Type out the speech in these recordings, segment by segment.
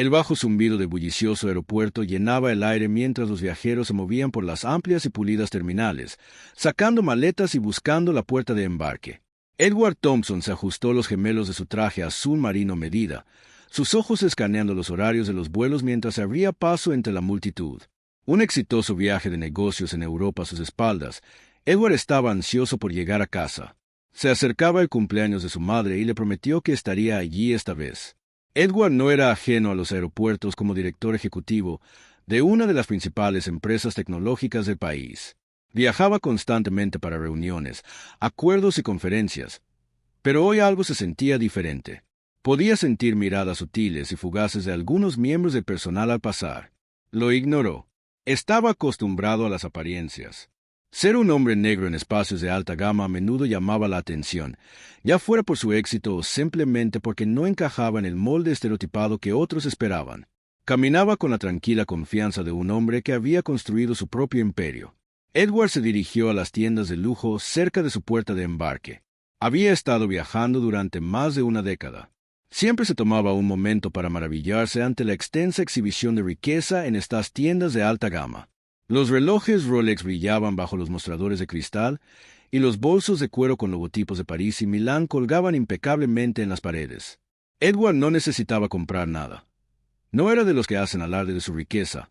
El bajo zumbido del bullicioso aeropuerto llenaba el aire mientras los viajeros se movían por las amplias y pulidas terminales, sacando maletas y buscando la puerta de embarque. Edward Thompson se ajustó los gemelos de su traje azul marino medida, sus ojos escaneando los horarios de los vuelos mientras se abría paso entre la multitud. Un exitoso viaje de negocios en Europa a sus espaldas, Edward estaba ansioso por llegar a casa. Se acercaba el cumpleaños de su madre y le prometió que estaría allí esta vez. Edward no era ajeno a los aeropuertos como director ejecutivo de una de las principales empresas tecnológicas del país. Viajaba constantemente para reuniones, acuerdos y conferencias, pero hoy algo se sentía diferente. Podía sentir miradas sutiles y fugaces de algunos miembros del personal al pasar. Lo ignoró. Estaba acostumbrado a las apariencias. Ser un hombre negro en espacios de alta gama a menudo llamaba la atención, ya fuera por su éxito o simplemente porque no encajaba en el molde estereotipado que otros esperaban. Caminaba con la tranquila confianza de un hombre que había construido su propio imperio. Edward se dirigió a las tiendas de lujo cerca de su puerta de embarque. Había estado viajando durante más de una década. Siempre se tomaba un momento para maravillarse ante la extensa exhibición de riqueza en estas tiendas de alta gama. Los relojes Rolex brillaban bajo los mostradores de cristal, y los bolsos de cuero con logotipos de París y Milán colgaban impecablemente en las paredes. Edward no necesitaba comprar nada. No era de los que hacen alarde de su riqueza,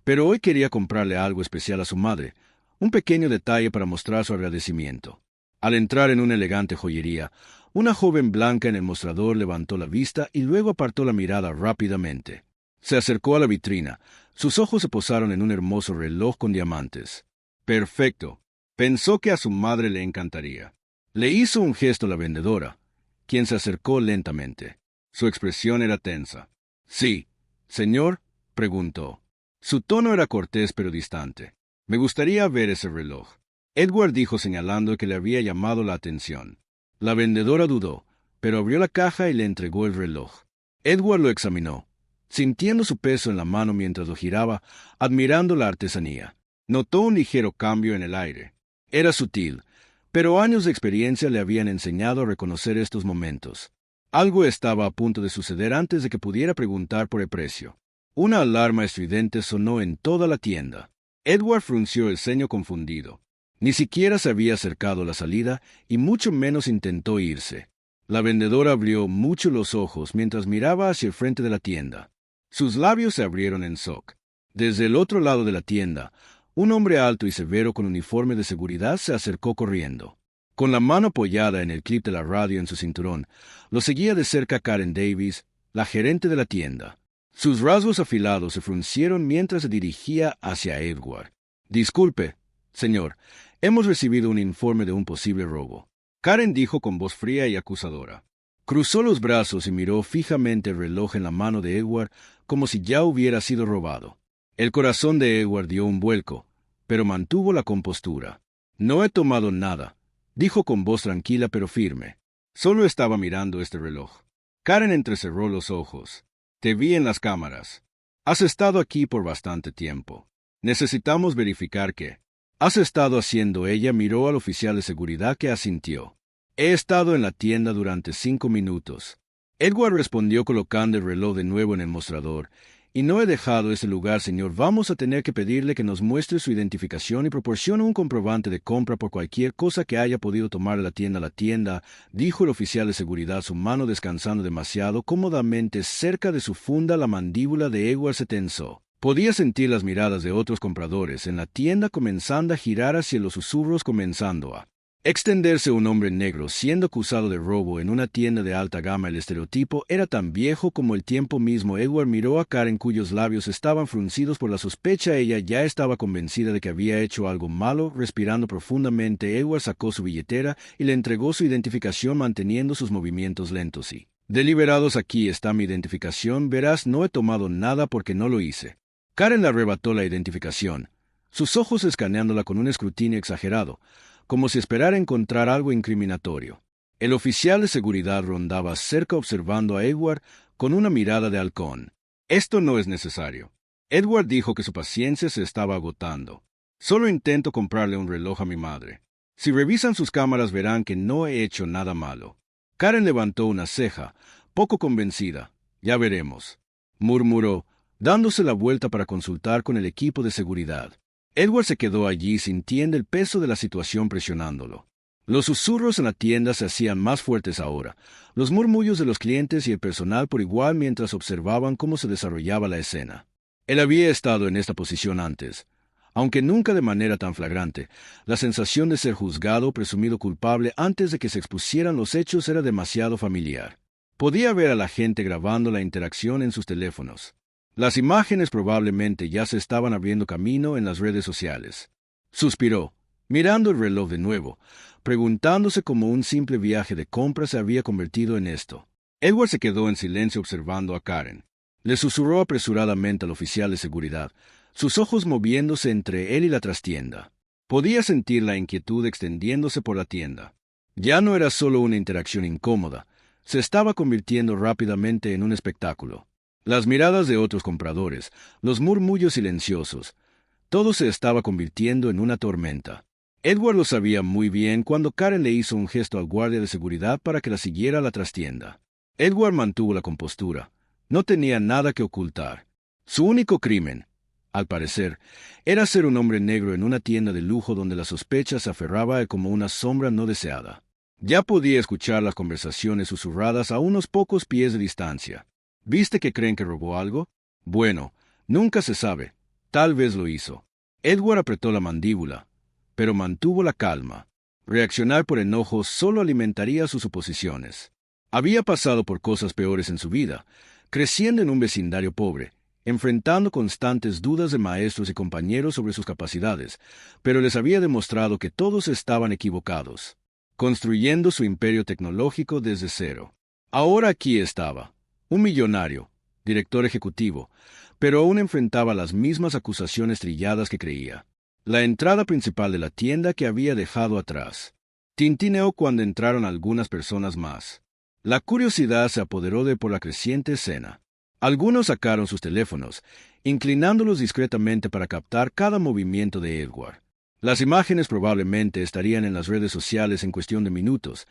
pero hoy quería comprarle algo especial a su madre, un pequeño detalle para mostrar su agradecimiento. Al entrar en una elegante joyería, una joven blanca en el mostrador levantó la vista y luego apartó la mirada rápidamente. Se acercó a la vitrina. Sus ojos se posaron en un hermoso reloj con diamantes. Perfecto. Pensó que a su madre le encantaría. Le hizo un gesto a la vendedora, quien se acercó lentamente. Su expresión era tensa. Sí, señor, preguntó. Su tono era cortés pero distante. Me gustaría ver ese reloj. Edward dijo señalando que le había llamado la atención. La vendedora dudó, pero abrió la caja y le entregó el reloj. Edward lo examinó, sintiendo su peso en la mano mientras lo giraba, admirando la artesanía. Notó un ligero cambio en el aire. Era sutil, pero años de experiencia le habían enseñado a reconocer estos momentos. Algo estaba a punto de suceder antes de que pudiera preguntar por el precio. Una alarma estridente sonó en toda la tienda. Edward frunció el ceño confundido. Ni siquiera se había acercado a la salida y mucho menos intentó irse. La vendedora abrió mucho los ojos mientras miraba hacia el frente de la tienda. Sus labios se abrieron en shock. Desde el otro lado de la tienda, un hombre alto y severo con uniforme de seguridad se acercó corriendo. Con la mano apoyada en el clip de la radio en su cinturón, lo seguía de cerca Karen Davis, la gerente de la tienda. Sus rasgos afilados se fruncieron mientras se dirigía hacia Edward. Disculpe, señor, hemos recibido un informe de un posible robo. Karen dijo con voz fría y acusadora. Cruzó los brazos y miró fijamente el reloj en la mano de Edward como si ya hubiera sido robado. El corazón de Edward dio un vuelco, pero mantuvo la compostura. No he tomado nada, dijo con voz tranquila pero firme. Solo estaba mirando este reloj. Karen entrecerró los ojos. Te vi en las cámaras. Has estado aquí por bastante tiempo. Necesitamos verificar qué has estado haciendo. Ella miró al oficial de seguridad que asintió. He estado en la tienda durante 5 minutos. Edward respondió colocando el reloj de nuevo en el mostrador. Y no he dejado ese lugar, señor. Vamos a tener que pedirle que nos muestre su identificación y proporcione un comprobante de compra por cualquier cosa que haya podido tomar de la tienda. La tienda, dijo el oficial de seguridad, su mano descansando demasiado cómodamente cerca de su funda. La mandíbula de Edward se tensó. Podía sentir las miradas de otros compradores en la tienda comenzando a girar hacia los susurros comenzando a extenderse. Un hombre negro siendo acusado de robo en una tienda de alta gama. El estereotipo era tan viejo como el tiempo mismo. Edward miró a Karen, cuyos labios estaban fruncidos por la sospecha. Ella ya estaba convencida de que había hecho algo malo. Respirando profundamente, Edward sacó su billetera y le entregó su identificación manteniendo sus movimientos lentos y deliberados. Aquí está mi identificación. Verás, no he tomado nada porque no lo hice. Karen le arrebató la identificación, sus ojos escaneándola con un escrutinio exagerado, como si esperara encontrar algo incriminatorio. El oficial de seguridad rondaba cerca observando a Edward con una mirada de halcón. Esto no es necesario. Edward dijo que su paciencia se estaba agotando. Solo intento comprarle un reloj a mi madre. Si revisan sus cámaras verán que no he hecho nada malo. Karen levantó una ceja, poco convencida. Ya veremos. murmuró, dándose la vuelta para consultar con el equipo de seguridad. Edward se quedó allí sintiendo el peso de la situación presionándolo. Los susurros en la tienda se hacían más fuertes ahora, los murmullos de los clientes y el personal por igual mientras observaban cómo se desarrollaba la escena. Él había estado en esta posición antes. Aunque nunca de manera tan flagrante, la sensación de ser juzgado o presumido culpable antes de que se expusieran los hechos era demasiado familiar. Podía ver a la gente grabando la interacción en sus teléfonos. Las imágenes probablemente ya se estaban abriendo camino en las redes sociales. Suspiró, mirando el reloj de nuevo, preguntándose cómo un simple viaje de compras se había convertido en esto. Edward se quedó en silencio observando a Karen. Le susurró apresuradamente al oficial de seguridad, sus ojos moviéndose entre él y la trastienda. Podía sentir la inquietud extendiéndose por la tienda. Ya no era solo una interacción incómoda, se estaba convirtiendo rápidamente en un espectáculo. Las miradas de otros compradores, los murmullos silenciosos, todo se estaba convirtiendo en una tormenta. Edward lo sabía muy bien cuando Karen le hizo un gesto al guardia de seguridad para que la siguiera a la trastienda. Edward mantuvo la compostura. No tenía nada que ocultar. Su único crimen, al parecer, era ser un hombre negro en una tienda de lujo donde la sospecha se aferraba a él como una sombra no deseada. Ya podía escuchar las conversaciones susurradas a unos pocos pies de distancia. ¿Viste que creen que robó algo? Bueno, nunca se sabe. Tal vez lo hizo. Edward apretó la mandíbula, pero mantuvo la calma. Reaccionar por enojo solo alimentaría sus suposiciones. Había pasado por cosas peores en su vida, creciendo en un vecindario pobre, enfrentando constantes dudas de maestros y compañeros sobre sus capacidades, pero les había demostrado que todos estaban equivocados, construyendo su imperio tecnológico desde cero. Ahora aquí estaba, un millonario, director ejecutivo, pero aún enfrentaba las mismas acusaciones trilladas que creía. La entrada principal de la tienda que había dejado atrás. Tintineó cuando entraron algunas personas más. La curiosidad se apoderó de por la creciente escena. Algunos sacaron sus teléfonos, inclinándolos discretamente para captar cada movimiento de Edward. Las imágenes probablemente estarían en las redes sociales en cuestión de minutos,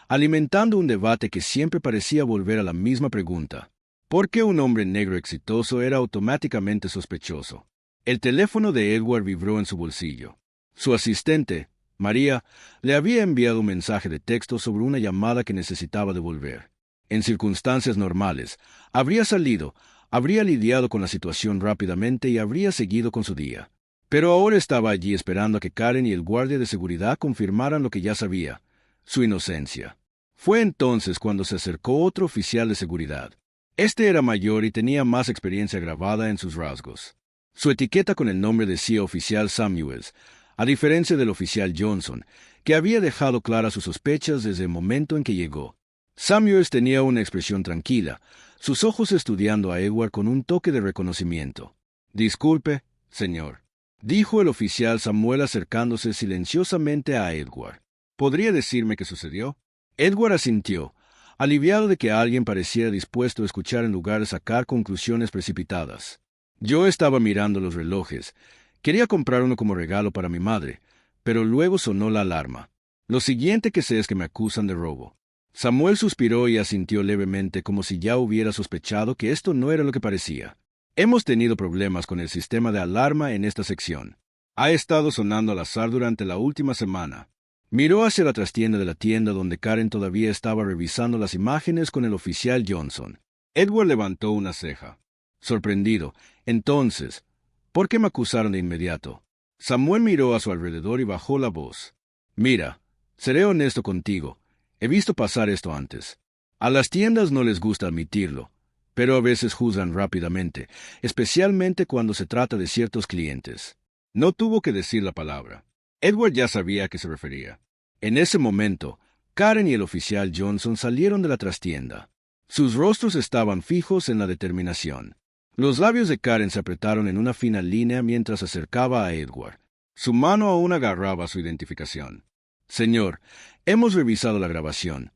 alimentando un debate que siempre parecía volver a la misma pregunta. ¿Por qué un hombre negro exitoso era automáticamente sospechoso? El teléfono de Edward vibró en su bolsillo. Su asistente, María, le había enviado un mensaje de texto sobre una llamada que necesitaba devolver. En circunstancias normales, habría salido, habría lidiado con la situación rápidamente y habría seguido con su día. Pero ahora estaba allí esperando a que Karen y el guardia de seguridad confirmaran lo que ya sabía, su inocencia. Fue entonces cuando se acercó otro oficial de seguridad. Este era mayor y tenía más experiencia grabada en sus rasgos. Su etiqueta con el nombre decía oficial Samuels, a diferencia del oficial Johnson, que había dejado claras sus sospechas desde el momento en que llegó. Samuels tenía una expresión tranquila, sus ojos estudiando a Edward con un toque de reconocimiento. «Disculpe, señor», dijo el oficial Samuel acercándose silenciosamente a Edward. «¿Podría decirme qué sucedió?» Edward asintió, aliviado de que alguien pareciera dispuesto a escuchar en lugar de sacar conclusiones precipitadas. «Yo estaba mirando los relojes. Quería comprar uno como regalo para mi madre, pero luego sonó la alarma. Lo siguiente que sé es que me acusan de robo». Samuel suspiró y asintió levemente como si ya hubiera sospechado que esto no era lo que parecía. «Hemos tenido problemas con el sistema de alarma en esta sección. Ha estado sonando al azar durante la última semana». Miró hacia la trastienda de la tienda donde Karen todavía estaba revisando las imágenes con el oficial Johnson. Edward levantó una ceja. Sorprendido. «Entonces, ¿por qué me acusaron de inmediato?» Samuel miró a su alrededor y bajó la voz. «Mira, seré honesto contigo. He visto pasar esto antes. A las tiendas no les gusta admitirlo, pero a veces juzgan rápidamente, especialmente cuando se trata de ciertos clientes». No tuvo que decir la palabra. Edward ya sabía a qué se refería. En ese momento, Karen y el oficial Johnson salieron de la trastienda. Sus rostros estaban fijos en la determinación. Los labios de Karen se apretaron en una fina línea mientras se acercaba a Edward. Su mano aún agarraba su identificación. «Señor, hemos revisado la grabación»,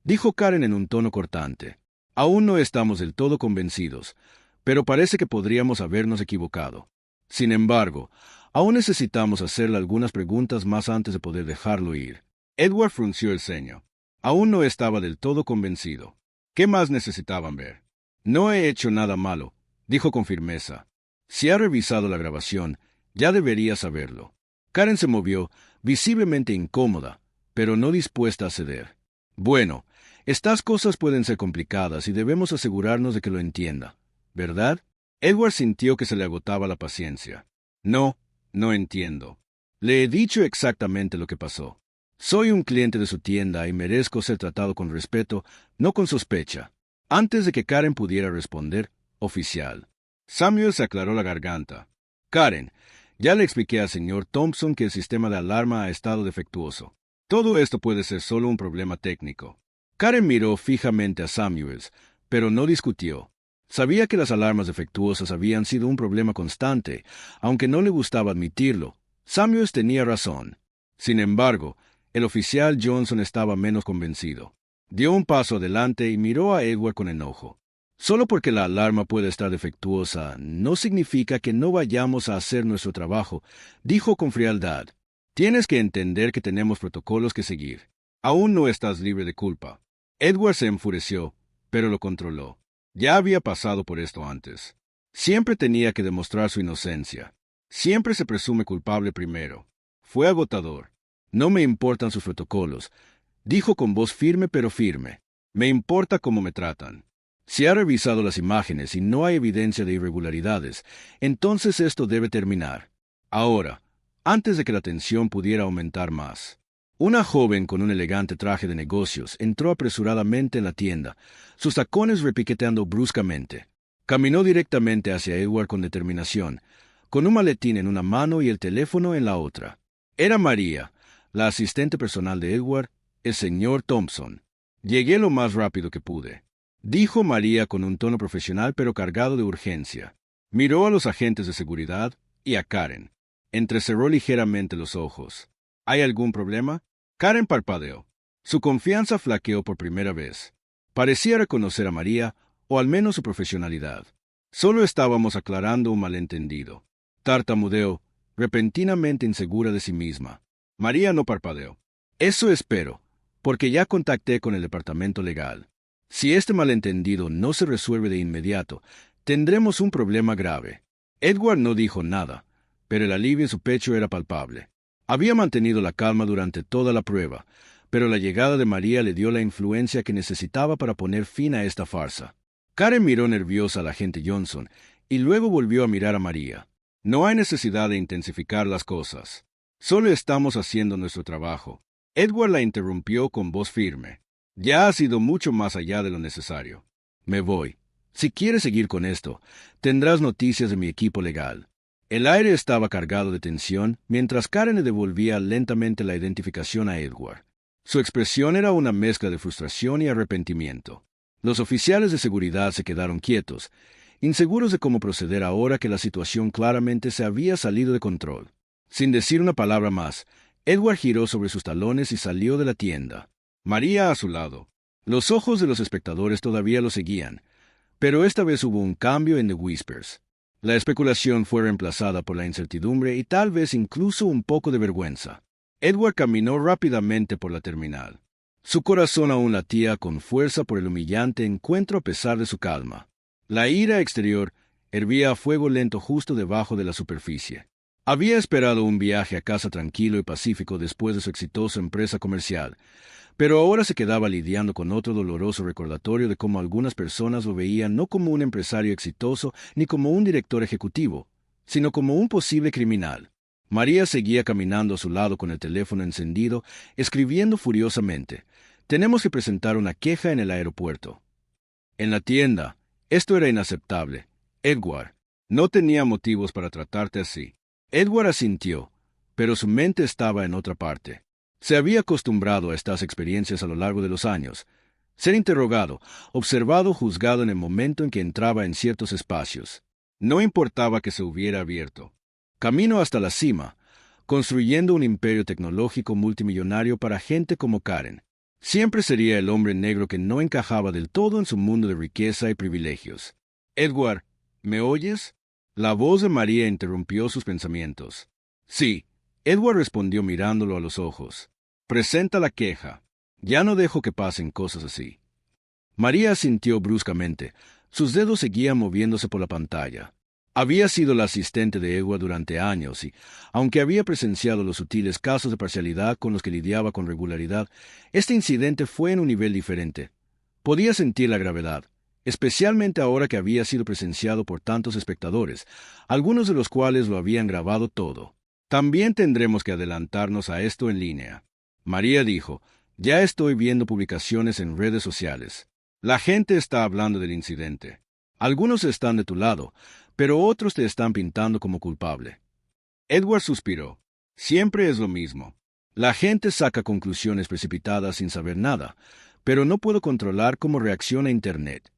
dijo Karen en un tono cortante. «Aún no estamos del todo convencidos, pero parece que podríamos habernos equivocado. Sin embargo, aún necesitamos hacerle algunas preguntas más antes de poder dejarlo ir». Edward frunció el ceño. Aún no estaba del todo convencido. ¿Qué más necesitaban ver? «No he hecho nada malo», dijo con firmeza. Si ha revisado la grabación, ya debería saberlo. Karen se movió, visiblemente incómoda, pero no dispuesta a ceder. Bueno, estas cosas pueden ser complicadas y debemos asegurarnos de que lo entienda, ¿verdad? Edward sintió que se le agotaba la paciencia. No, no entiendo. Le he dicho exactamente lo que pasó. Soy un cliente de su tienda y merezco ser tratado con respeto, no con sospecha. Antes de que Karen pudiera responder, oficial. Samuel se aclaró la garganta. Karen, ya le expliqué al señor Thompson que el sistema de alarma ha estado defectuoso. Todo esto puede ser solo un problema técnico. Karen miró fijamente a Samuels, pero no discutió. Sabía que las alarmas defectuosas habían sido un problema constante, aunque no le gustaba admitirlo. Samuels tenía razón. Sin embargo, el oficial Johnson estaba menos convencido. Dio un paso adelante y miró a Edward con enojo. Solo porque la alarma puede estar defectuosa, no significa que no vayamos a hacer nuestro trabajo, dijo con frialdad. Tienes que entender que tenemos protocolos que seguir. Aún no estás libre de culpa. Edward se enfureció, pero lo controló. Ya había pasado por esto antes. Siempre tenía que demostrar su inocencia. Siempre se presume culpable primero. Fue agotador. No me importan sus protocolos, dijo con voz firme pero firme. Me importa cómo me tratan. Si ha revisado las imágenes y no hay evidencia de irregularidades, entonces esto debe terminar. Ahora, antes de que la tensión pudiera aumentar más. Una joven con un elegante traje de negocios entró apresuradamente en la tienda, sus tacones repiqueteando bruscamente. Caminó directamente hacia Edward con determinación, con un maletín en una mano y el teléfono en la otra. Era María, la asistente personal de Edward, el señor Thompson. Llegué lo más rápido que pude, dijo María con un tono profesional pero cargado de urgencia. Miró a los agentes de seguridad y a Karen. Entrecerró ligeramente los ojos. ¿Hay algún problema? Karen parpadeó. Su confianza flaqueó por primera vez. Parecía reconocer a María, o al menos su profesionalidad. Solo estábamos aclarando un malentendido. Tartamudeó, repentinamente insegura de sí misma. María no parpadeó. Eso espero, porque ya contacté con el departamento legal. Si este malentendido no se resuelve de inmediato, tendremos un problema grave. Edward no dijo nada, pero el alivio en su pecho era palpable. Había mantenido la calma durante toda la prueba, pero la llegada de María le dio la influencia que necesitaba para poner fin a esta farsa. Karen miró nerviosa al agente Johnson y luego volvió a mirar a María. No hay necesidad de intensificar las cosas. Solo estamos haciendo nuestro trabajo. Edward la interrumpió con voz firme. Ya ha sido mucho más allá de lo necesario. Me voy. Si quieres seguir con esto, tendrás noticias de mi equipo legal. El aire estaba cargado de tensión mientras Karen le devolvía lentamente la identificación a Edward. Su expresión era una mezcla de frustración y arrepentimiento. Los oficiales de seguridad se quedaron quietos, inseguros de cómo proceder ahora que la situación claramente se había salido de control. Sin decir una palabra más, Edward giró sobre sus talones y salió de la tienda. María a su lado. Los ojos de los espectadores todavía lo seguían, pero esta vez hubo un cambio en The Whispers. La especulación fue reemplazada por la incertidumbre y tal vez incluso un poco de vergüenza. Edward caminó rápidamente por la terminal. Su corazón aún latía con fuerza por el humillante encuentro a pesar de su calma. La ira exterior hervía a fuego lento justo debajo de la superficie. Había esperado un viaje a casa tranquilo y pacífico después de su exitosa empresa comercial, pero ahora se quedaba lidiando con otro doloroso recordatorio de cómo algunas personas lo veían no como un empresario exitoso ni como un director ejecutivo, sino como un posible criminal. María seguía caminando a su lado con el teléfono encendido, escribiendo furiosamente. Tenemos que presentar una queja en el aeropuerto. En la tienda. Esto era inaceptable. Edward, no tenía motivos para tratarte así. Edward asintió, pero su mente estaba en otra parte. Se había acostumbrado a estas experiencias a lo largo de los años. Ser interrogado, observado, juzgado en el momento en que entraba en ciertos espacios. No importaba que se hubiera abierto. Camino hasta la cima, construyendo un imperio tecnológico multimillonario para gente como Karen. Siempre sería el hombre negro que no encajaba del todo en su mundo de riqueza y privilegios. Edward, ¿me oyes? La voz de María interrumpió sus pensamientos. Sí, Edward respondió mirándolo a los ojos. Presenta la queja. Ya no dejo que pasen cosas así. María asintió bruscamente, Sus dedos seguían moviéndose por la pantalla. Había sido la asistente de Edward durante años y, aunque había presenciado los sutiles casos de parcialidad con los que lidiaba con regularidad, este incidente fue en un nivel diferente. Podía sentir la gravedad, especialmente ahora que había sido presenciado por tantos espectadores, algunos de los cuales lo habían grabado todo. También tendremos que adelantarnos a esto en línea. María dijo, ya estoy viendo publicaciones en redes sociales. La gente está hablando del incidente. Algunos están de tu lado, pero otros te están pintando como culpable. Edward suspiró. Siempre es lo mismo. La gente saca conclusiones precipitadas sin saber nada, pero no puedo controlar cómo reacciona Internet.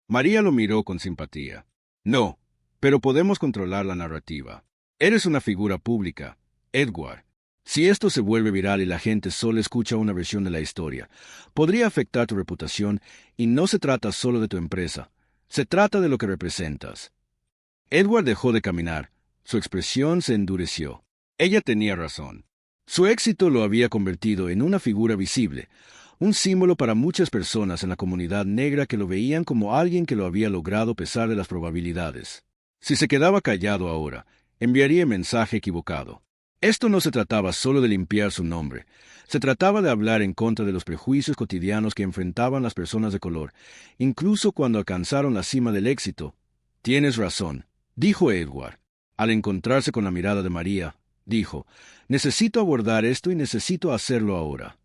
María lo miró con simpatía. No, pero podemos controlar la narrativa. Eres una figura pública, Edward. Si esto se vuelve viral y la gente solo escucha una versión de la historia, podría afectar tu reputación y no se trata solo de tu empresa, se trata de lo que representas. Edward dejó de caminar. Su expresión se endureció. Ella tenía razón. Su éxito lo había convertido en una figura visible, un símbolo para muchas personas en la comunidad negra que lo veían como alguien que lo había logrado a pesar de las probabilidades. Si se quedaba callado ahora, enviaría el mensaje equivocado. Esto no se trataba solo de limpiar su nombre, se trataba de hablar en contra de los prejuicios cotidianos que enfrentaban las personas de color, incluso cuando alcanzaron la cima del éxito. Tienes razón, dijo Edward. Al encontrarse con la mirada de María, dijo, necesito abordar esto y necesito hacerlo ahora.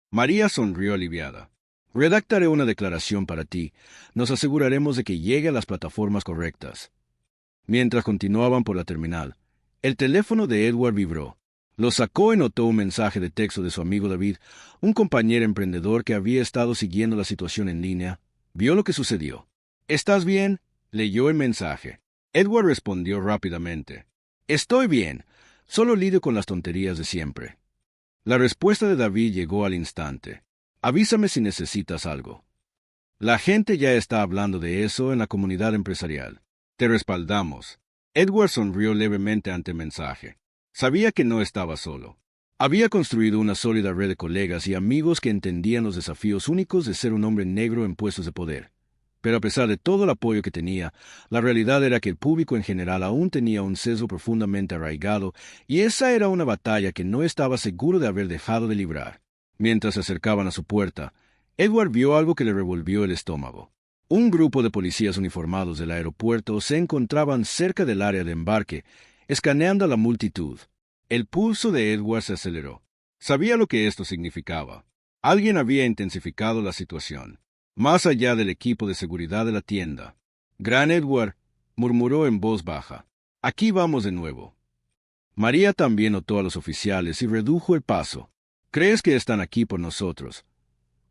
María sonrió aliviada. Redactaré una declaración para ti. Nos aseguraremos de que llegue a las plataformas correctas. Mientras continuaban por la terminal, el teléfono de Edward vibró. Lo sacó y notó un mensaje de texto de su amigo David, un compañero emprendedor que había estado siguiendo la situación en línea. Vio lo que sucedió. ¿Estás bien? Leyó el mensaje. Edward respondió rápidamente. Estoy bien. Solo lidio con las tonterías de siempre. La respuesta de David llegó al instante. Avísame si necesitas algo. La gente ya está hablando de eso en la comunidad empresarial. Te respaldamos. Edward sonrió levemente ante el mensaje. Sabía que no estaba solo. Había construido una sólida red de colegas y amigos que entendían los desafíos únicos de ser un hombre negro en puestos de poder. Pero a pesar de todo el apoyo que tenía, la realidad era que el público en general aún tenía un sesgo profundamente arraigado, y esa era una batalla que no estaba seguro de haber dejado de librar. Mientras se acercaban a su puerta, Edward vio algo que le revolvió el estómago. Un grupo de policías uniformados del aeropuerto se encontraban cerca del área de embarque, escaneando a la multitud. El pulso de Edward se aceleró. Sabía lo que esto significaba. Alguien había intensificado la situación, más allá del equipo de seguridad de la tienda. Gran Edward, murmuró en voz baja. Aquí vamos de nuevo. María también notó a los oficiales y redujo el paso. ¿Crees que están aquí por nosotros?,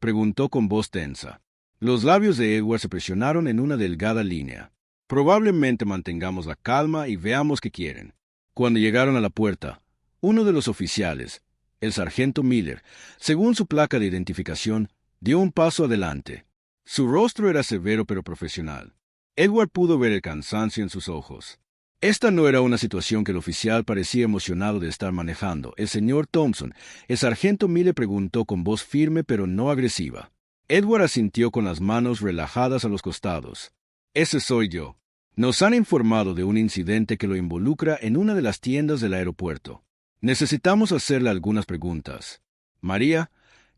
preguntó con voz tensa. Los labios de Edward se presionaron en una delgada línea. Probablemente mantengamos la calma y veamos qué quieren. Cuando llegaron a la puerta, uno de los oficiales, el sargento Miller, según su placa de identificación, dio un paso adelante. Su rostro era severo pero profesional. Edward pudo ver el cansancio en sus ojos. Esta no era una situación que el oficial parecía emocionado de estar manejando. El señor Thompson, el sargento Miller, preguntó con voz firme pero no agresiva. Edward asintió con las manos relajadas a los costados. Ese soy yo. Nos han informado de un incidente que lo involucra en una de las tiendas del aeropuerto. Necesitamos hacerle algunas preguntas. María,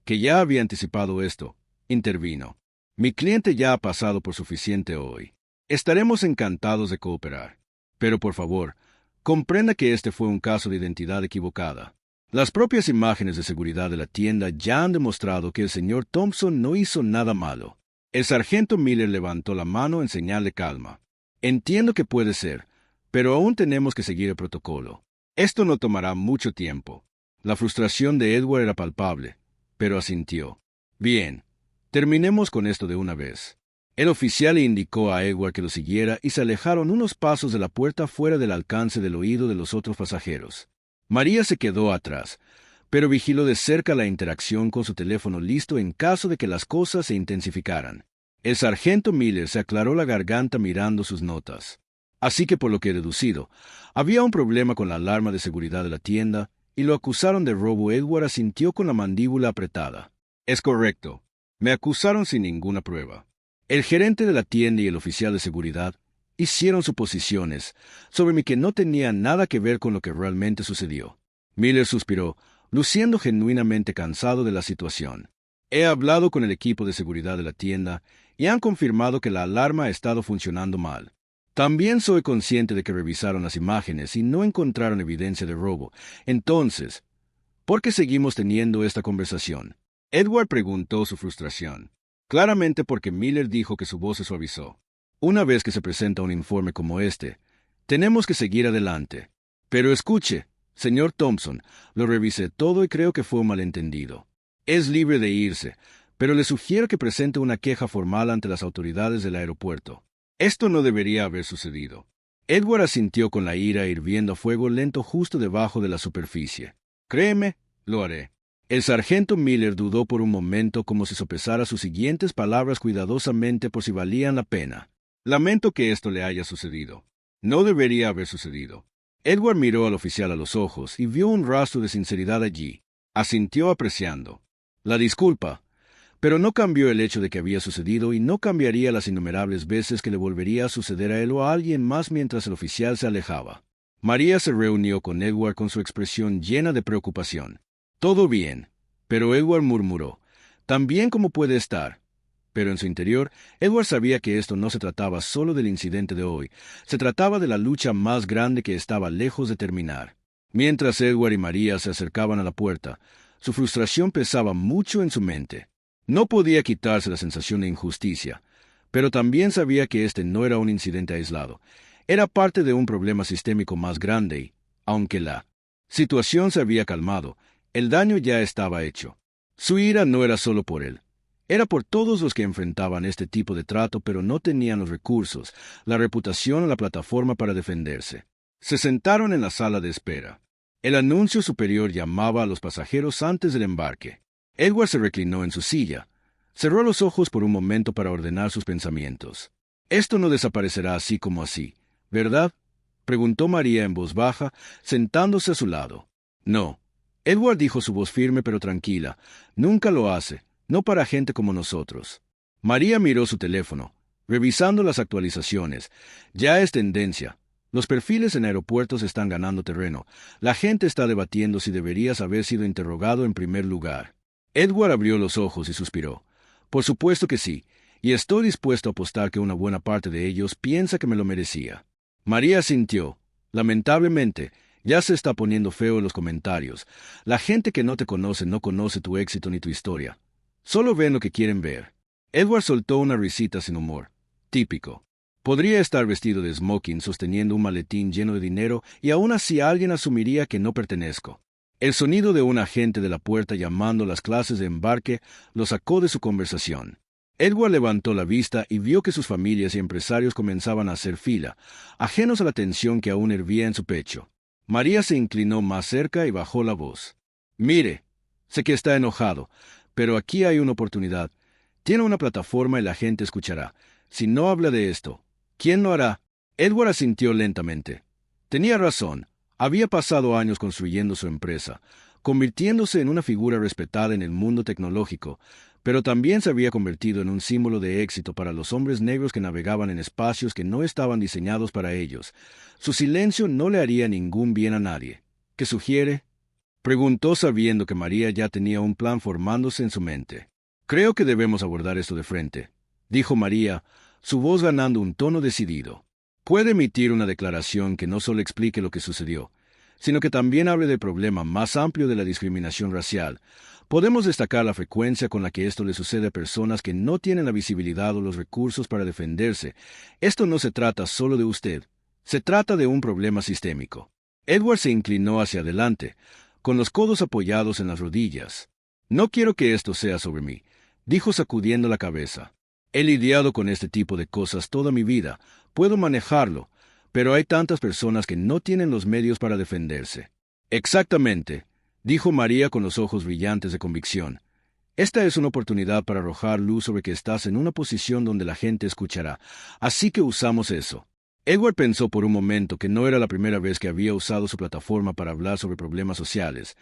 que ya había anticipado esto, intervino. Mi cliente ya ha pasado por suficiente hoy. Estaremos encantados de cooperar. Pero por favor, comprenda que este fue un caso de identidad equivocada. Las propias imágenes de seguridad de la tienda ya han demostrado que el señor Thompson no hizo nada malo. El sargento Miller levantó la mano en señal de calma. Entiendo que puede ser, pero aún tenemos que seguir el protocolo. Esto no tomará mucho tiempo. La frustración de Edward era palpable, pero asintió. Bien, terminemos con esto de una vez. El oficial le indicó a Edward que lo siguiera y se alejaron unos pasos de la puerta fuera del alcance del oído de los otros pasajeros. María se quedó atrás, pero vigiló de cerca la interacción con su teléfono listo en caso de que las cosas se intensificaran. El sargento Miller se aclaró la garganta mirando sus notas. Así que por lo que he deducido, había un problema con la alarma de seguridad de la tienda y lo acusaron de robo. Edward asintió con la mandíbula apretada. Es correcto. Me acusaron sin ninguna prueba. El gerente de la tienda y el oficial de seguridad hicieron suposiciones sobre mí que no tenían nada que ver con lo que realmente sucedió. Miller suspiró, luciendo genuinamente cansado de la situación. He hablado con el equipo de seguridad de la tienda y han confirmado que la alarma ha estado funcionando mal. También soy consciente de que revisaron las imágenes y no encontraron evidencia de robo. Entonces, ¿por qué seguimos teniendo esta conversación? Edward preguntó su frustración. Claramente porque Miller dijo que su voz se suavizó. Una vez que se presenta un informe como este, tenemos que seguir adelante. Pero escuche, señor Thompson, lo revisé todo y creo que fue un malentendido. Es libre de irse, pero le sugiero que presente una queja formal ante las autoridades del aeropuerto. Esto no debería haber sucedido. Edward asintió con la ira hirviendo a fuego lento justo debajo de la superficie. Créeme, lo haré. El sargento Miller dudó por un momento como si sopesara sus siguientes palabras cuidadosamente por si valían la pena. Lamento que esto le haya sucedido. No debería haber sucedido. Edward miró al oficial a los ojos y vio un rastro de sinceridad allí. Asintió apreciando. La disculpa, pero no cambió el hecho de que había sucedido y no cambiaría las innumerables veces que le volvería a suceder a él o a alguien más mientras el oficial se alejaba. María se reunió con Edward con su expresión llena de preocupación. Todo bien, pero Edward murmuró. Tan bien como puede estar. Pero en su interior, Edward sabía que esto no se trataba solo del incidente de hoy, se trataba de la lucha más grande que estaba lejos de terminar. Mientras Edward y María se acercaban a la puerta, su frustración pesaba mucho en su mente. No podía quitarse la sensación de injusticia, pero también sabía que este no era un incidente aislado. Era parte de un problema sistémico más grande y, aunque la situación se había calmado, el daño ya estaba hecho. Su ira no era solo por él. Era por todos los que enfrentaban este tipo de trato pero no tenían los recursos, la reputación o la plataforma para defenderse. Se sentaron en la sala de espera. El anuncio superior llamaba a los pasajeros antes del embarque. Edward se reclinó en su silla. Cerró los ojos por un momento para ordenar sus pensamientos. Esto no desaparecerá así como así, ¿verdad? Preguntó María en voz baja, sentándose a su lado. No. Edward dijo su voz firme pero tranquila. Nunca lo hace. No para gente como nosotros. María miró su teléfono, revisando las actualizaciones. Ya es tendencia. Los perfiles en aeropuertos están ganando terreno. La gente está debatiendo si deberías haber sido interrogado en primer lugar. Edward abrió los ojos y suspiró. Por supuesto que sí, y estoy dispuesto a apostar que una buena parte de ellos piensa que me lo merecía. María asintió. Lamentablemente, ya se está poniendo feo en los comentarios. La gente que no te conoce no conoce tu éxito ni tu historia. Solo ven lo que quieren ver. Edward soltó una risita sin humor. Típico. Podría estar vestido de smoking sosteniendo un maletín lleno de dinero y aún así alguien asumiría que no pertenezco. El sonido de un agente de la puerta llamando las clases de embarque lo sacó de su conversación. Edward levantó la vista y vio que sus familias y empresarios comenzaban a hacer fila, ajenos a la tensión que aún hervía en su pecho. María se inclinó más cerca y bajó la voz. Mire, sé que está enojado, pero aquí hay una oportunidad. Tiene una plataforma y la gente escuchará. Si no habla de esto, ¿quién lo hará? Edward asintió lentamente. Tenía razón. Había pasado años construyendo su empresa, convirtiéndose en una figura respetada en el mundo tecnológico, pero también se había convertido en un símbolo de éxito para los hombres negros que navegaban en espacios que no estaban diseñados para ellos. Su silencio no le haría ningún bien a nadie. ¿Qué sugiere? Preguntó sabiendo que María ya tenía un plan formándose en su mente. Creo que debemos abordar esto de frente, dijo María, su voz ganando un tono decidido. Puede emitir una declaración que no solo explique lo que sucedió, sino que también hable del problema más amplio de la discriminación racial. Podemos destacar la frecuencia con la que esto le sucede a personas que no tienen la visibilidad o los recursos para defenderse. Esto no se trata solo de usted, se trata de un problema sistémico. Edward se inclinó hacia adelante, con los codos apoyados en las rodillas. No quiero que esto sea sobre mí, dijo sacudiendo la cabeza. He lidiado con este tipo de cosas toda mi vida, puedo manejarlo, pero hay tantas personas que no tienen los medios para defenderse. Exactamente, dijo María con los ojos brillantes de convicción. Esta es una oportunidad para arrojar luz sobre que estás en una posición donde la gente escuchará, así que usamos eso. Edward pensó por un momento que no era la primera vez que había usado su plataforma para hablar sobre problemas sociales,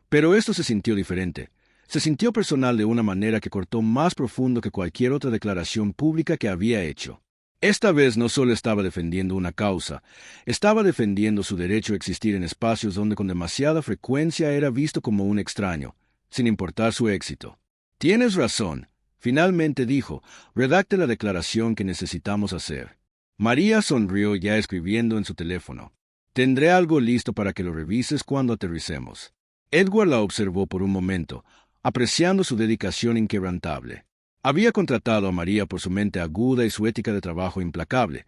pero esto se sintió diferente. Se sintió personal de una manera que cortó más profundo que cualquier otra declaración pública que había hecho. Esta vez no solo estaba defendiendo una causa, estaba defendiendo su derecho a existir en espacios donde con demasiada frecuencia era visto como un extraño, sin importar su éxito. Tienes razón, finalmente dijo, redacte la declaración que necesitamos hacer. María sonrió ya escribiendo en su teléfono. Tendré algo listo para que lo revises cuando aterricemos. Edward la observó por un momento, apreciando su dedicación inquebrantable. Había contratado a María por su mente aguda y su ética de trabajo implacable,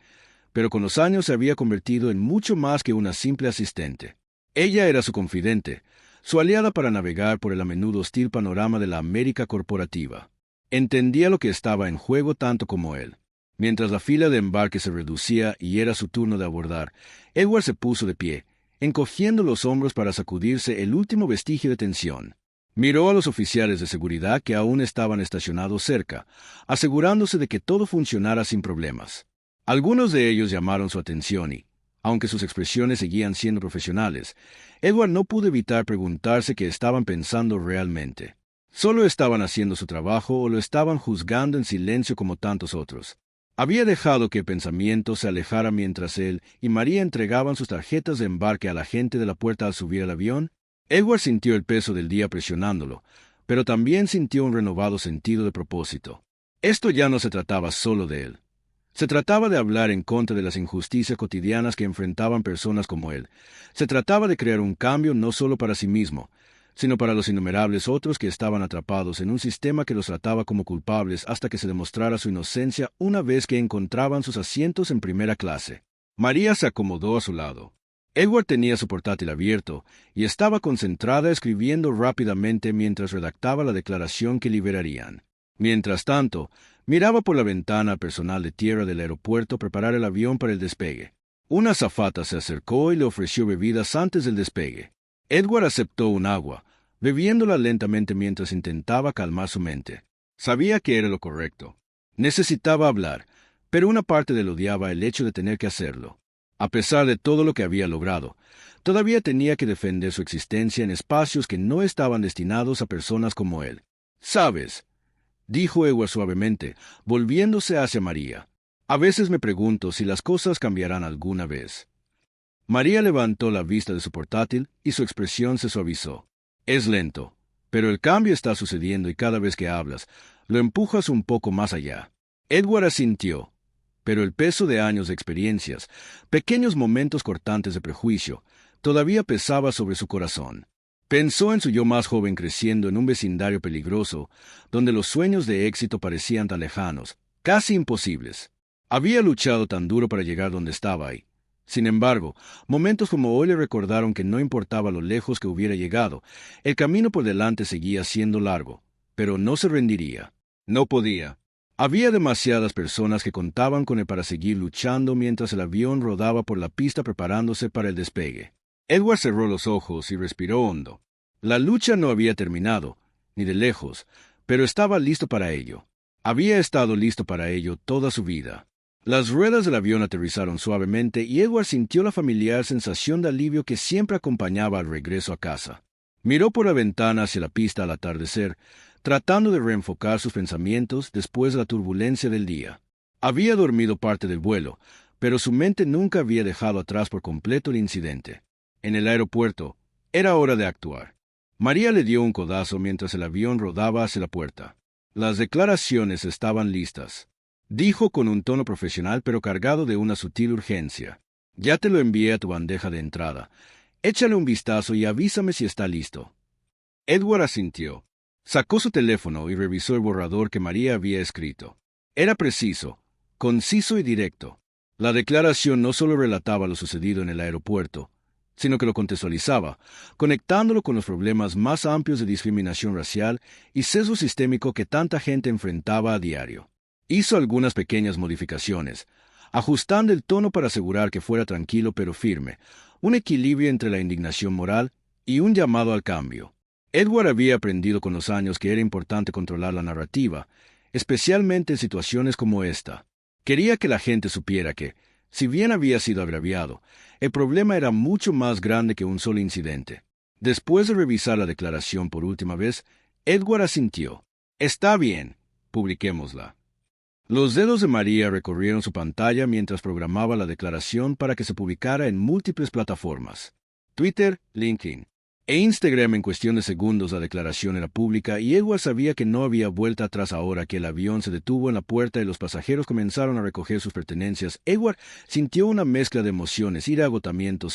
pero con los años se había convertido en mucho más que una simple asistente. Ella era su confidente, su aliada para navegar por el a menudo hostil panorama de la América corporativa. Entendía lo que estaba en juego tanto como él. Mientras la fila de embarque se reducía y era su turno de abordar, Edward se puso de pie, encogiendo los hombros para sacudirse el último vestigio de tensión. Miró a los oficiales de seguridad que aún estaban estacionados cerca, asegurándose de que todo funcionara sin problemas. Algunos de ellos llamaron su atención y, aunque sus expresiones seguían siendo profesionales, Edward no pudo evitar preguntarse qué estaban pensando realmente. ¿Solo estaban haciendo su trabajo o lo estaban juzgando en silencio como tantos otros? Había dejado que el pensamiento se alejara mientras él y María entregaban sus tarjetas de embarque a la gente de la puerta al subir al avión. Edward sintió el peso del día presionándolo, pero también sintió un renovado sentido de propósito. Esto ya no se trataba solo de él. Se trataba de hablar en contra de las injusticias cotidianas que enfrentaban personas como él. Se trataba de crear un cambio no solo para sí mismo, sino para los innumerables otros que estaban atrapados en un sistema que los trataba como culpables hasta que se demostrara su inocencia una vez que encontraban sus asientos en primera clase. María se acomodó a su lado. Edward tenía su portátil abierto y estaba concentrada escribiendo rápidamente mientras redactaba la declaración que liberarían. Mientras tanto, miraba por la ventana al personal de tierra del aeropuerto preparar el avión para el despegue. Una azafata se acercó y le ofreció bebidas antes del despegue. Edward aceptó un agua, bebiéndola lentamente mientras intentaba calmar su mente. Sabía que era lo correcto. Necesitaba hablar, pero una parte de él odiaba el hecho de tener que hacerlo. A pesar de todo lo que había logrado, todavía tenía que defender su existencia en espacios que no estaban destinados a personas como él. «¿Sabes?», dijo Edward suavemente, volviéndose hacia María. «A veces me pregunto si las cosas cambiarán alguna vez». María levantó la vista de su portátil y su expresión se suavizó. «Es lento, pero el cambio está sucediendo y cada vez que hablas, lo empujas un poco más allá». Edward asintió. Pero el peso de años de experiencias, pequeños momentos cortantes de prejuicio, todavía pesaba sobre su corazón. Pensó en su yo más joven creciendo en un vecindario peligroso, donde los sueños de éxito parecían tan lejanos, casi imposibles. Había luchado tan duro para llegar donde estaba ahí. Sin embargo, momentos como hoy le recordaron que no importaba lo lejos que hubiera llegado, el camino por delante seguía siendo largo, pero no se rendiría. No podía. Había demasiadas personas que contaban con él para seguir luchando mientras el avión rodaba por la pista preparándose para el despegue. Edward cerró los ojos y respiró hondo. La lucha no había terminado, ni de lejos, pero estaba listo para ello. Había estado listo para ello toda su vida. Las ruedas del avión aterrizaron suavemente y Edward sintió la familiar sensación de alivio que siempre acompañaba al regreso a casa. Miró por la ventana hacia la pista al atardecer, tratando de reenfocar sus pensamientos después de la turbulencia del día. Había dormido parte del vuelo, pero su mente nunca había dejado atrás por completo el incidente. En el aeropuerto, era hora de actuar. María le dio un codazo mientras el avión rodaba hacia la puerta. Las declaraciones estaban listas. Dijo con un tono profesional pero cargado de una sutil urgencia. «Ya te lo envié a tu bandeja de entrada. Échale un vistazo y avísame si está listo». Edward asintió. Sacó su teléfono y revisó el borrador que María había escrito. Era preciso, conciso y directo. La declaración no solo relataba lo sucedido en el aeropuerto, sino que lo contextualizaba, conectándolo con los problemas más amplios de discriminación racial y sesgo sistémico que tanta gente enfrentaba a diario. Hizo algunas pequeñas modificaciones, ajustando el tono para asegurar que fuera tranquilo pero firme, un equilibrio entre la indignación moral y un llamado al cambio. Edward había aprendido con los años que era importante controlar la narrativa, especialmente en situaciones como esta. Quería que la gente supiera que, si bien había sido agraviado, el problema era mucho más grande que un solo incidente. Después de revisar la declaración por última vez, Edward asintió. Está bien, publiquémosla. Los dedos de María recorrieron su pantalla mientras programaba la declaración para que se publicara en múltiples plataformas. Twitter, LinkedIn e Instagram. En cuestión de segundos la declaración era pública y Edward sabía que no había vuelta atrás ahora que el avión se detuvo en la puerta y los pasajeros comenzaron a recoger sus pertenencias. Edward sintió una mezcla de emociones, ira, agotamiento,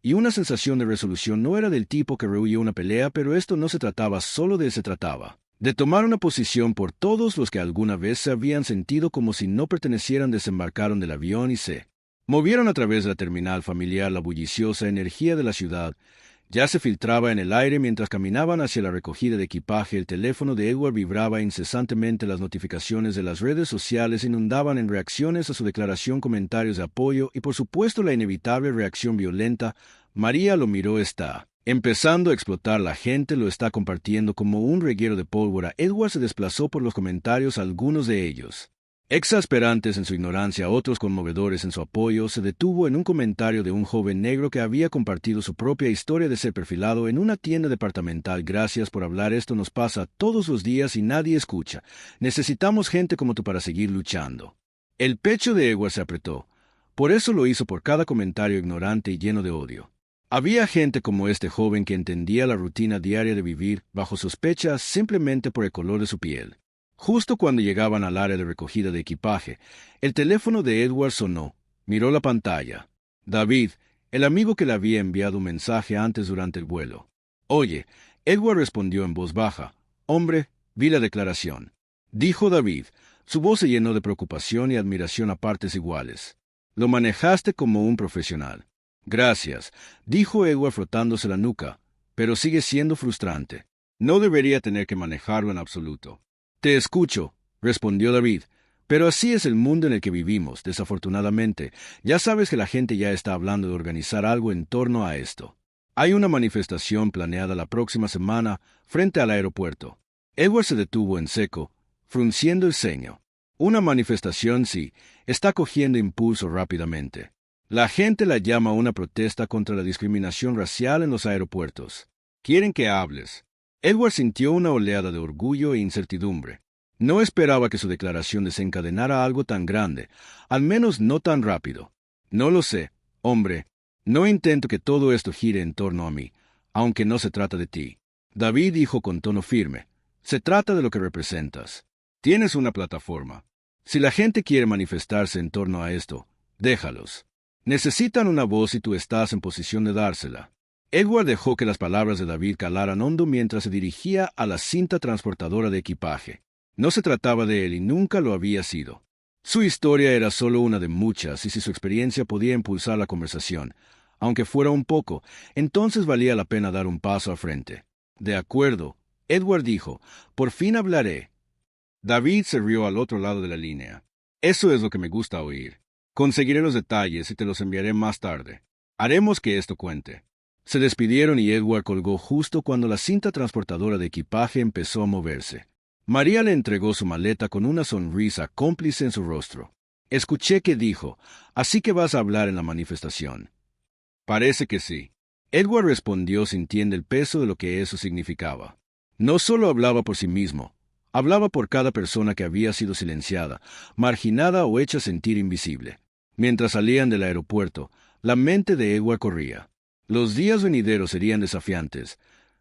y una sensación de resolución. No era del tipo que rehuyó una pelea, pero esto no se trataba solo de se trataba de tomar una posición por todos los que alguna vez se habían sentido como si no pertenecieran. Desembarcaron del avión y se movieron a través de la terminal familiar. La bulliciosa energía de la ciudad ya se filtraba en el aire mientras caminaban hacia la recogida de equipaje. El teléfono de Edward vibraba incesantemente. Las notificaciones de las redes sociales inundaban en reacciones a su declaración, comentarios de apoyo y por supuesto la inevitable reacción violenta. María lo miró. Está empezando a explotar. La gente lo está compartiendo como un reguero de pólvora. Edward se desplazó por los comentarios, algunos de ellos exasperantes en su ignorancia, otros conmovedores en su apoyo. Se detuvo en un comentario de un joven negro que había compartido su propia historia de ser perfilado en una tienda departamental. Gracias por hablar. Esto nos pasa todos los días y nadie escucha. Necesitamos gente como tú para seguir luchando. El pecho de Edward se apretó. Por eso lo hizo, por cada comentario ignorante y lleno de odio. Había gente como este joven que entendía la rutina diaria de vivir bajo sospecha simplemente por el color de su piel. Justo cuando llegaban al área de recogida de equipaje, el teléfono de Edward sonó. Miró la pantalla. David, el amigo que le había enviado un mensaje antes durante el vuelo. Oye, Edward respondió en voz baja. Hombre, vi la declaración. Dijo David. Su voz se llenó de preocupación y admiración a partes iguales. Lo manejaste como un profesional. Gracias, dijo Edward frotándose la nuca, pero sigue siendo frustrante. No debería tener que manejarlo en absoluto. Te escucho, respondió David, pero así es el mundo en el que vivimos, desafortunadamente. Ya sabes que la gente ya está hablando de organizar algo en torno a esto. Hay una manifestación planeada la próxima semana frente al aeropuerto. Edward se detuvo en seco, frunciendo el ceño. Una manifestación, sí, está cogiendo impulso rápidamente. La gente la llama una protesta contra la discriminación racial en los aeropuertos. Quieren que hables. Edward sintió una oleada de orgullo e incertidumbre. No esperaba que su declaración desencadenara algo tan grande, al menos no tan rápido. No lo sé, hombre. No intento que todo esto gire en torno a mí, aunque no se trata de ti. David dijo con tono firme. Se trata de lo que representas. Tienes una plataforma. Si la gente quiere manifestarse en torno a esto, déjalos. Necesitan una voz y tú estás en posición de dársela. Edward dejó que las palabras de David calaran hondo mientras se dirigía a la cinta transportadora de equipaje. No se trataba de él y nunca lo había sido. Su historia era solo una de muchas y si su experiencia podía impulsar la conversación, aunque fuera un poco, entonces valía la pena dar un paso al frente. De acuerdo, Edward dijo, por fin hablaré. David se rió al otro lado de la línea. Eso es lo que me gusta oír. Conseguiré los detalles y te los enviaré más tarde. Haremos que esto cuente. Se despidieron y Edward colgó justo cuando la cinta transportadora de equipaje empezó a moverse. María le entregó su maleta con una sonrisa cómplice en su rostro. Escuché que dijo, así que vas a hablar en la manifestación. Parece que sí. Edward respondió sintiendo el peso de lo que eso significaba. No solo hablaba por sí mismo, hablaba por cada persona que había sido silenciada, marginada o hecha sentir invisible. Mientras salían del aeropuerto, la mente de Edward corría. Los días venideros serían desafiantes,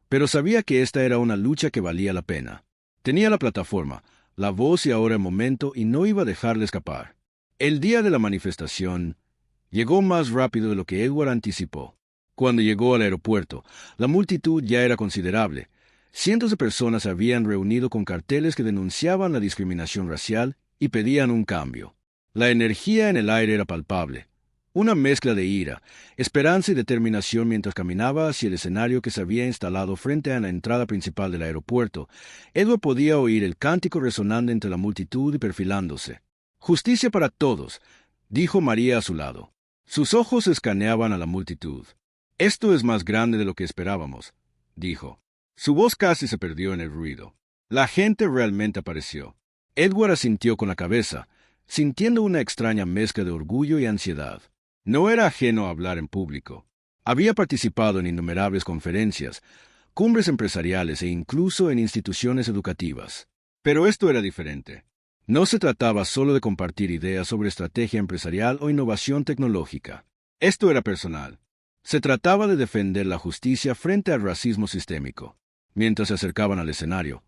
pero sabía que esta era una lucha que valía la pena. Tenía la plataforma, la voz y ahora el momento y no iba a dejarle escapar. El día de la manifestación llegó más rápido de lo que Edward anticipó. Cuando llegó al aeropuerto, la multitud ya era considerable. Cientos de personas se habían reunido con carteles que denunciaban la discriminación racial y pedían un cambio. La energía en el aire era palpable. Una mezcla de ira, esperanza y determinación mientras caminaba hacia el escenario que se había instalado frente a la entrada principal del aeropuerto. Edward podía oír el cántico resonando entre la multitud y perfilándose. Justicia para todos, dijo María a su lado. Sus ojos escaneaban a la multitud. Esto es más grande de lo que esperábamos, dijo. Su voz casi se perdió en el ruido. La gente realmente apareció. Edward asintió con la cabeza, sintiendo una extraña mezcla de orgullo y ansiedad. No era ajeno a hablar en público. Había participado en innumerables conferencias, cumbres empresariales e incluso en instituciones educativas. Pero esto era diferente. No se trataba solo de compartir ideas sobre estrategia empresarial o innovación tecnológica. Esto era personal. Se trataba de defender la justicia frente al racismo sistémico. Mientras se acercaban al escenario,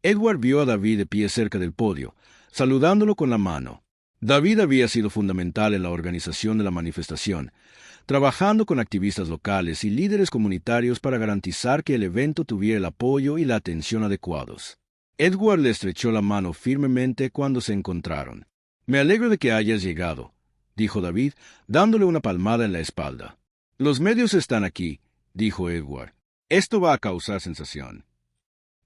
Edward vio a David de pie cerca del podio, saludándolo con la mano. David había sido fundamental en la organización de la manifestación, trabajando con activistas locales y líderes comunitarios para garantizar que el evento tuviera el apoyo y la atención adecuados. Edward le estrechó la mano firmemente cuando se encontraron. «Me alegro de que hayas llegado», dijo David, dándole una palmada en la espalda. «Los medios están aquí», dijo Edward. «Esto va a causar sensación».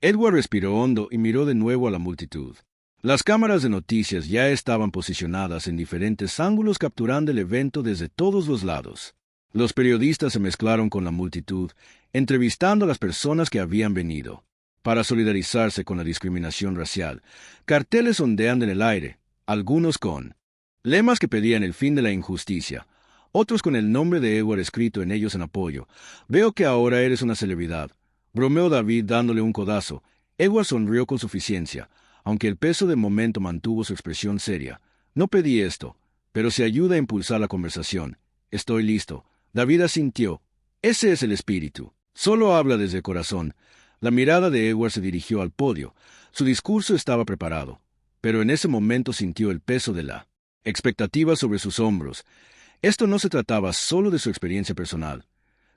Edward respiró hondo y miró de nuevo a la multitud. Las cámaras de noticias ya estaban posicionadas en diferentes ángulos capturando el evento desde todos los lados. Los periodistas se mezclaron con la multitud, entrevistando a las personas que habían venido. Para solidarizarse con la discriminación racial, carteles ondean en el aire, algunos con lemas que pedían el fin de la injusticia, otros con el nombre de Edward escrito en ellos en apoyo. «Veo que ahora eres una celebridad», bromeó David dándole un codazo. Edward sonrió con suficiencia, aunque el peso de momento mantuvo su expresión seria. «No pedí esto, pero se ayuda a impulsar la conversación. Estoy listo». David asintió. «Ese es el espíritu. Solo habla desde el corazón». La mirada de Edward se dirigió al podio. Su discurso estaba preparado, pero en ese momento sintió el peso de la expectativa sobre sus hombros. Esto no se trataba solo de su experiencia personal.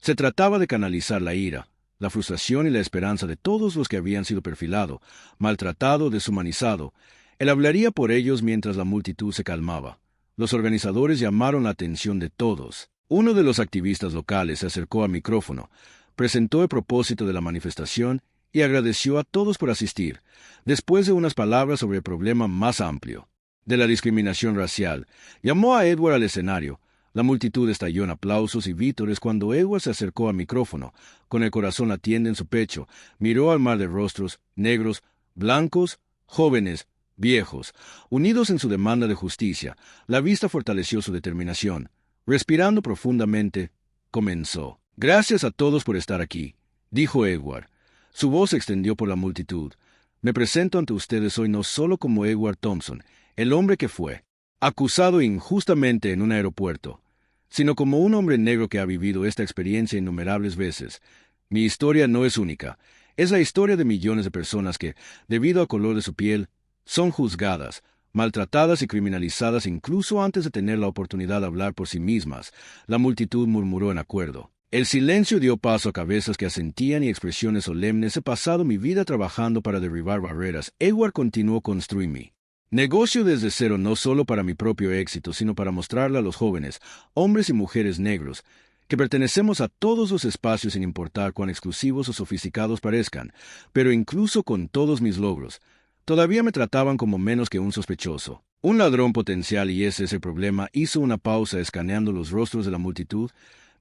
Se trataba de canalizar la ira, la frustración y la esperanza de todos los que habían sido perfilado, maltratado, deshumanizado. Él hablaría por ellos mientras la multitud se calmaba. Los organizadores llamaron la atención de todos. Uno de los activistas locales se acercó al micrófono, presentó el propósito de la manifestación y agradeció a todos por asistir, después de unas palabras sobre el problema más amplio, de la discriminación racial. Llamó a Edward al escenario. La multitud estalló en aplausos y vítores cuando Edward se acercó al micrófono, con el corazón latiendo en su pecho, miró al mar de rostros, negros, blancos, jóvenes, viejos, unidos en su demanda de justicia. La vista fortaleció su determinación. Respirando profundamente, comenzó. «Gracias a todos por estar aquí», dijo Edward. Su voz se extendió por la multitud. «Me presento ante ustedes hoy no solo como Edward Thompson, el hombre que fue acusado injustamente en un aeropuerto, sino como un hombre negro que ha vivido esta experiencia innumerables veces. Mi historia no es única. Es la historia de millones de personas que, debido al color de su piel, son juzgadas, maltratadas y criminalizadas incluso antes de tener la oportunidad de hablar por sí mismas». La multitud murmuró en acuerdo. El silencio dio paso a cabezas que asentían y expresiones solemnes. «He pasado mi vida trabajando para derribar barreras», Edward continuó, «construí mi negocio desde cero no solo para mi propio éxito, sino para mostrarle a los jóvenes, hombres y mujeres negros, que pertenecemos a todos los espacios sin importar cuán exclusivos o sofisticados parezcan. Pero incluso con todos mis logros, todavía me trataban como menos que un sospechoso, un ladrón potencial, y ese es el problema». Hizo una pausa escaneando los rostros de la multitud.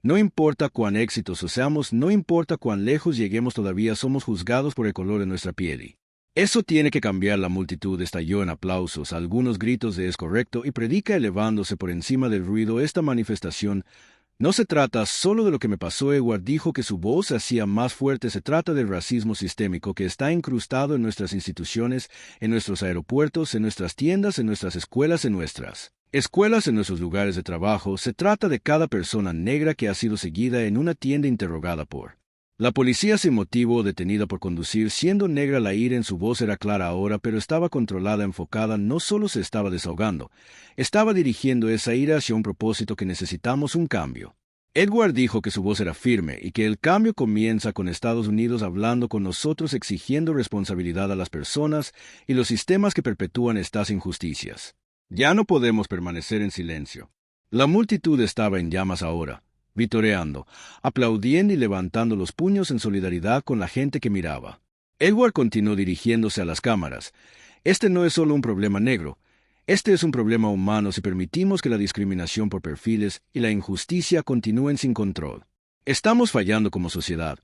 «No importa cuán exitosos seamos, no importa cuán lejos lleguemos, todavía somos juzgados por el color de nuestra piel. Y eso tiene que cambiar». La multitud estalló en aplausos, algunos gritos de «es correcto» y predica elevándose por encima del ruido. «Esta manifestación no se trata solo de lo que me pasó». Edward dijo que su voz se hacía más fuerte. «Se trata del racismo sistémico que está incrustado en nuestras instituciones, en nuestros aeropuertos, en nuestras tiendas, en nuestras escuelas, en nuestros lugares de trabajo. Se trata de cada persona negra que ha sido seguida en una tienda, interrogada por la policía sin motivo o detenida por conducir siendo negra». La ira en su voz era clara ahora, pero estaba controlada, enfocada. No solo se estaba desahogando, estaba dirigiendo esa ira hacia un propósito: que necesitamos un cambio. Edward dijo que su voz era firme y que el cambio comienza con Estados Unidos hablando con nosotros, exigiendo responsabilidad a las personas y los sistemas que perpetúan estas injusticias. «Ya no podemos permanecer en silencio». La multitud estaba en llamas ahora, vitoreando, aplaudiendo y levantando los puños en solidaridad con la gente que miraba. Edward continuó dirigiéndose a las cámaras. «Este no es solo un problema negro. Este es un problema humano si permitimos que la discriminación por perfiles y la injusticia continúen sin control. Estamos fallando como sociedad.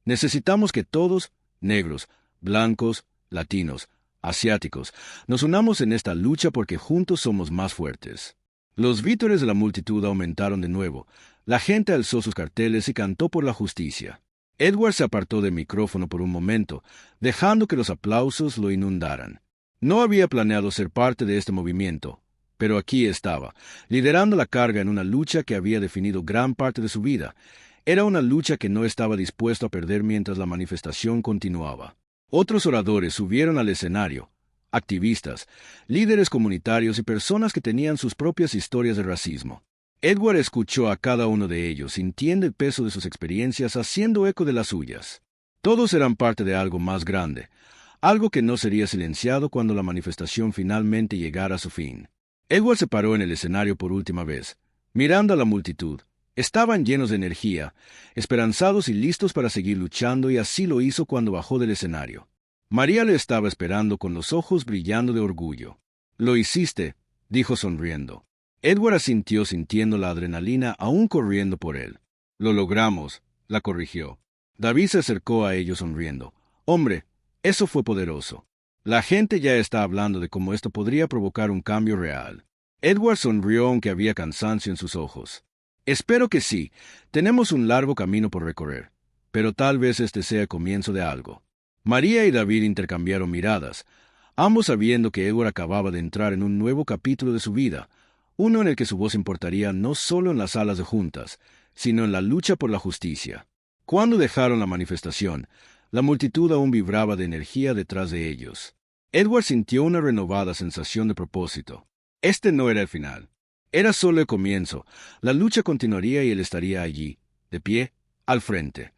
Necesitamos que todos, negros, blancos, latinos, asiáticos, nos unamos en esta lucha porque juntos somos más fuertes». Los vítores de la multitud aumentaron de nuevo. La gente alzó sus carteles y cantó por la justicia. Edward se apartó del micrófono por un momento, dejando que los aplausos lo inundaran. No había planeado ser parte de este movimiento, pero aquí estaba, liderando la carga en una lucha que había definido gran parte de su vida. Era una lucha que no estaba dispuesto a perder mientras la manifestación continuaba. Otros oradores subieron al escenario, activistas, líderes comunitarios y personas que tenían sus propias historias de racismo. Edward escuchó a cada uno de ellos, sintiendo el peso de sus experiencias, haciendo eco de las suyas. Todos eran parte de algo más grande, algo que no sería silenciado cuando la manifestación finalmente llegara a su fin. Edward se paró en el escenario por última vez, mirando a la multitud. Estaban llenos de energía, esperanzados y listos para seguir luchando, y así lo hizo cuando bajó del escenario. María le estaba esperando con los ojos brillando de orgullo. «Lo hiciste», dijo sonriendo. Edward asintió, sintiendo la adrenalina aún corriendo por él. «Lo logramos», la corrigió. David se acercó a ellos sonriendo. «Hombre, eso fue poderoso. La gente ya está hablando de cómo esto podría provocar un cambio real». Edward sonrió aunque había cansancio en sus ojos. «Espero que sí. Tenemos un largo camino por recorrer, pero tal vez este sea el comienzo de algo». María y David intercambiaron miradas, ambos sabiendo que Edward acababa de entrar en un nuevo capítulo de su vida, uno en el que su voz importaría no solo en las salas de juntas, sino en la lucha por la justicia. Cuando dejaron la manifestación, la multitud aún vibraba de energía detrás de ellos. Edward sintió una renovada sensación de propósito. Este no era el final. Era solo el comienzo. La lucha continuaría y él estaría allí, de pie, al frente.